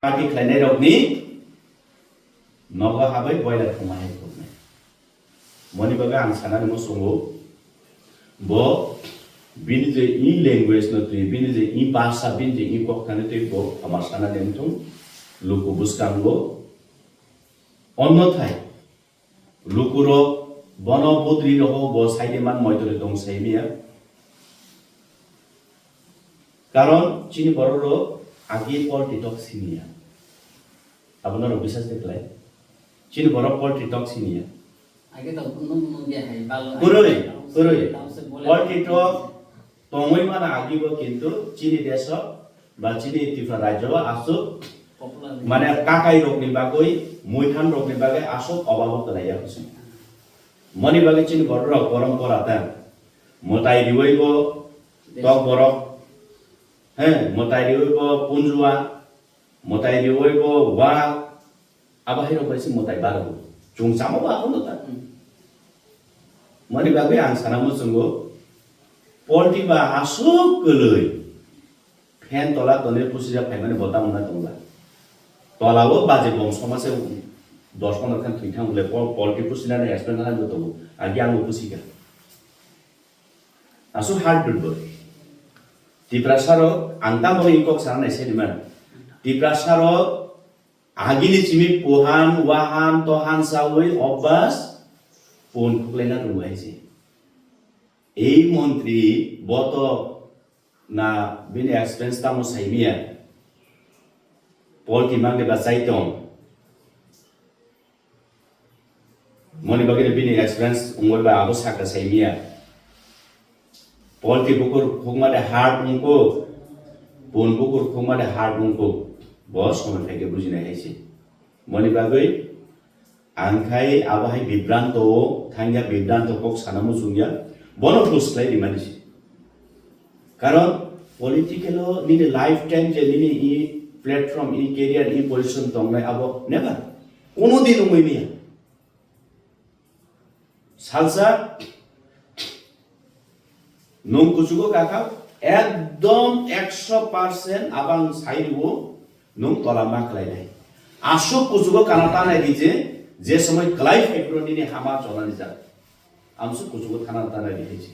Party kleiner rok ni noga habai boiler khumai khumai moni baga ang sanan mo songo bo bini je in language no tu bini je in bhasha bini je in kok kane tu bo amar sanan nemtum luku buskango onnothai lukuro বনবদ্রী রহ ব সাইডেমান ময়তরে দং সাইমিয়া কারণ চিনি বড়র আগে politic সিনিয়া আপনার বিশ্বাস দেখলাই চিনি বড় politic সিনিয়া আগে তো মুগে হাই বাল পুরোই পলিটিক তমই মানে আগিব কিন্তু চিনি দেশ বা চিনি ত্রিপুরা রাজ্য আসো মানে কাকাই রোগনি বাগৈ মৈথান রোগনি বাগে আসো অভাবত লাইয়া হইছে মনি বাগে চিনি বড় পরম্পরা দেন মতাই দিবইব তক বড় হ্যাঁ মতাই দিবইব পুঞ্জুয়া মতাই দিবইব ওয়া আবাহির করেছি মতাই বারো চুং চামাবো এখন তা মনি বাগে আং সানামো সঙ্গো পল্টি বা আসুক গলই ফ্যান তলা তলে পুষিয়া ফাইমানে বতা মনা দংলা তলাবো বাজে বং সমাজে 10-15 খান থিঠা হলে পলিটি পুষিনানে এক্সপ্লেন না হতো আগে আং পুষিকা আসু হার্ড দুলবো ত্রিপ্রাসারো আংতা বই ইকক সারানাই সেদিমান ত্রিপ্রাসারো আগিলি চিমি পোহান ওয়াহান তহান সাউই অভ্যাস পোন খুকলাইনা রুয়াইছে এই মন্ত্রী বত না বিনি এক্সপেন্স তামো সাইমিয়া পলিটি মাগে বা সাইতং মনি বাগে বিনি এক্সপেন্স উঙ্গল বা আবো সাকা সাইমিয়া পলিটি বুকুর খুকমাদে হার্ট উঙ্কো পোন বুকুর খুকমাদে হার্ট উঙ্কো বস সময় থেকে বুঝিনা হইছে মনি বাগে আংখাই আবাহাই বিভ্রান্ত থাঙ্গা বিভ্রান্ত কক সানামু জুঙ্গিয়া বন পুসলাই দিমানিছে কারণ পলিটিক্যাল নিনে লাইফ টাইম যে নিনে ই প্ল্যাটফর্ম ই ক্যারিয়ার ই পজিশন দংনাই আবো নেভার কোনোদিন উমইমিয়া সালসা নং কুচুগো কাকা একদম 100% আবাং সাইরিবো নং তলা মাখলাই নাই আসো কুচুগো কানাতা নাই দিছে যে সময় ক্লাইভ ফ্যাক্টর নিনে হামা চলানি যা আমসু কুচুগো কানাতা নাই দিছে